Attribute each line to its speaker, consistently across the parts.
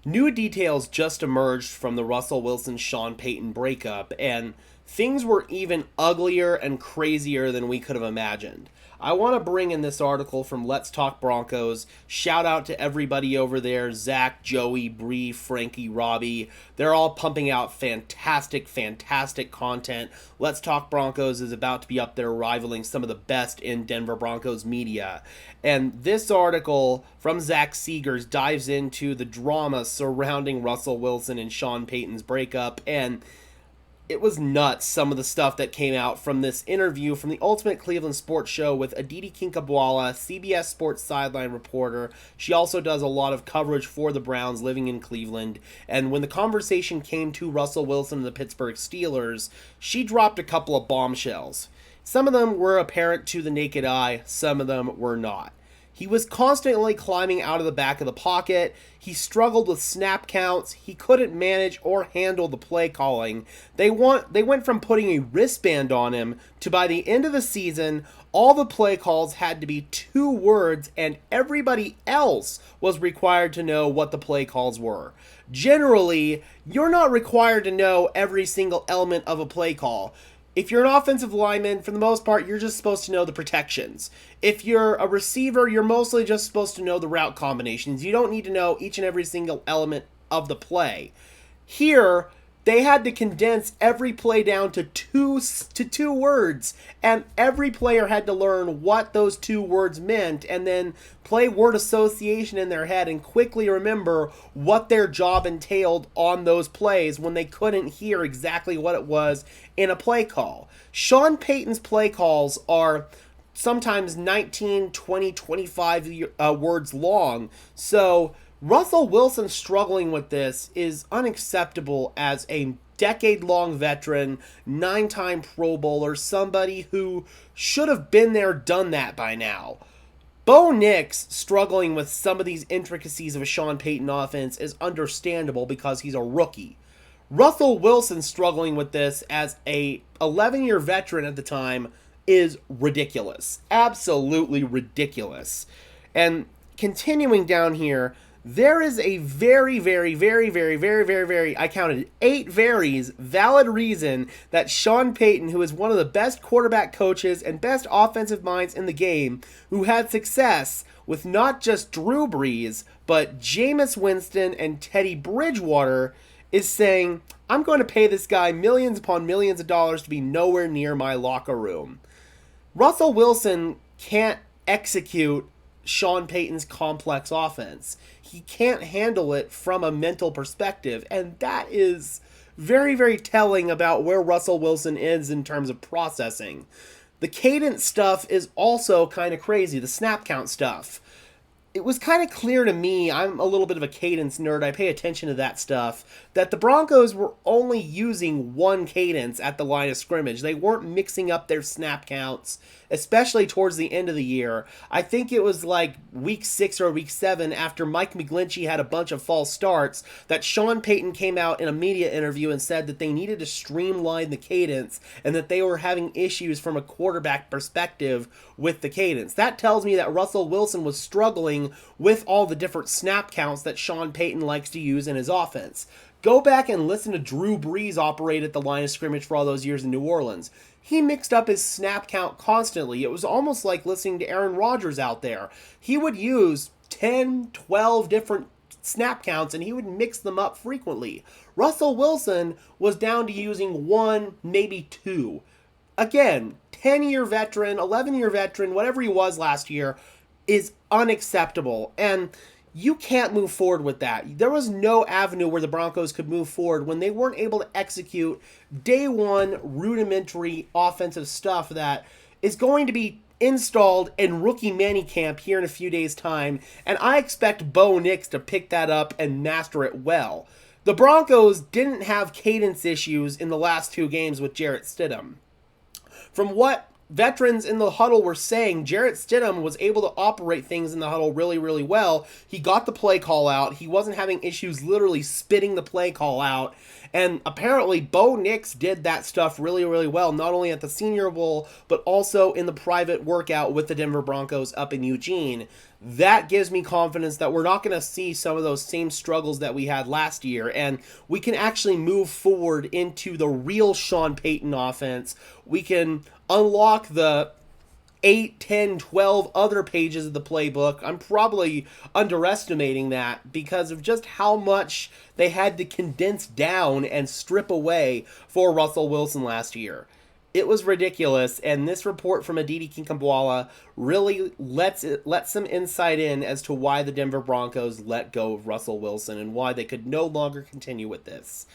Speaker 1: New details just emerged from the Russell Wilson Sean Payton breakup, and things were even uglier and crazier than we could have imagined. I want to bring in this article from Let's Talk Broncos. Shout out to everybody over there, Zach, Joey, Bree, Frankie, Robbie. They're all pumping out fantastic, fantastic content. Let's Talk Broncos is about to be up there rivaling some of the best in Denver Broncos media. And this article from Zach Seegers dives into the drama surrounding Russell Wilson and Sean Payton's breakup, and it was nuts, some of the stuff that came out from this interview from the Ultimate Cleveland Sports Show with Aditi Kinkhabwala, CBS Sports sideline reporter. She also does a lot of coverage for the Browns living in Cleveland. And when the conversation came to Russell Wilson and the Pittsburgh Steelers, she dropped a couple of bombshells. Some of them were apparent to the naked eye, some of them were not. He was constantly climbing out of the back of the pocket. He struggled with snap counts. He couldn't manage or handle the play calling. They went from putting a wristband on him to, by the end of the season, all the play calls had to be 2 words and everybody else was required to know what the play calls were. Generally, you're not required to know every single element of a play call. If you're an offensive lineman, for the most part, you're just supposed to know the protections. If you're a receiver, you're mostly just supposed to know the route combinations. You don't need to know each and every single element of the play. Here, they had to condense every play down to two words, and every player had to learn what those 2 words meant and then play word association in their head and quickly remember what their job entailed on those plays when they couldn't hear exactly what it was in a play call. Sean Payton's play calls are sometimes 19, 20, 25 words long, so Russell Wilson struggling with this is unacceptable as a decade-long veteran, 9-time Pro Bowler, somebody who should have been there, done that by now. Bo Nix struggling with some of these intricacies of a Sean Payton offense is understandable because he's a rookie. Russell Wilson struggling with this as a 11-year veteran at the time is ridiculous. Absolutely ridiculous. And continuing down here, there is a very, I counted 8 valid reason that Sean Payton, who is one of the best quarterback coaches and best offensive minds in the game, who had success with not just Drew Brees, but Jameis Winston and Teddy Bridgewater, is saying, I'm going to pay this guy millions upon millions of dollars to be nowhere near my locker room. Russell Wilson can't execute Sean Payton's complex offense. He can't handle it from a mental perspective, and that is very, very telling about where Russell Wilson is in terms of processing. The cadence stuff is also kind of crazy, the snap count stuff. It was kind of clear to me, I'm a little bit of a cadence nerd, I pay attention to that stuff, that the Broncos were only using 1 cadence at the line of scrimmage. They weren't mixing up their snap counts, especially towards the end of the year. I think it was like week 6 or week 7 after Mike McGlinchey had a bunch of false starts that Sean Payton came out in a media interview and said that they needed to streamline the cadence and that they were having issues from a quarterback perspective with the cadence. That tells me that Russell Wilson was struggling with all the different snap counts that Sean Payton likes to use in his offense. Go back and listen to Drew Brees operate at the line of scrimmage for all those years in New Orleans. He mixed up his snap count constantly. It was almost like listening to Aaron Rodgers out there. He would use 10, 12 different snap counts and he would mix them up frequently. Russell Wilson was down to using 1, maybe 2. Again, 10-year veteran, 11-year veteran, whatever he was last year, is unacceptable. And you can't move forward with that. There was no avenue where the Broncos could move forward when they weren't able to execute day one rudimentary offensive stuff that is going to be installed in rookie minicamp here in a few days' time, and I expect Bo Nix to pick that up and master it well. The Broncos didn't have cadence issues in the last 2 games with Jarrett Stidham. From what veterans in the huddle were saying, Jarrett Stidham was able to operate things in the huddle really, really well. He got the play call out. He wasn't having issues literally spitting the play call out. And apparently Bo Nix did that stuff really, really well, not only at the Senior Bowl, but also in the private workout with the Denver Broncos up in Eugene. that gives me confidence that we're not going to see some of those same struggles that we had last year, and we can actually move forward into the real Sean Payton offense. We can unlock the 8, 10, 12 other pages of the playbook. I'm probably underestimating that because of just how much they had to condense down and strip away for Russell Wilson last year. It was ridiculous, and this report from Aditi Kinkhabwala really lets some insight in as to why the Denver Broncos let go of Russell Wilson and why they could no longer continue with this.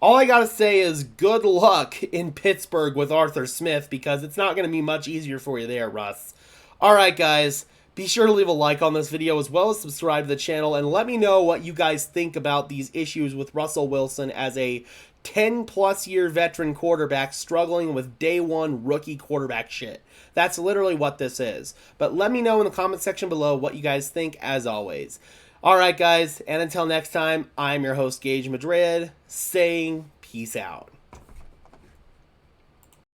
Speaker 1: All I gotta say is good luck in Pittsburgh with Arthur Smith, because it's not going to be much easier for you there, Russ. Alright guys, be sure to leave a like on this video as well as subscribe to the channel, and let me know what you guys think about these issues with Russell Wilson as a 10-plus year veteran quarterback struggling with day one rookie quarterback shit. That's literally what this is. But let me know in the comment section below what you guys think, as always. Alright guys, and until next time, I'm your host Gage Madrid, saying peace out.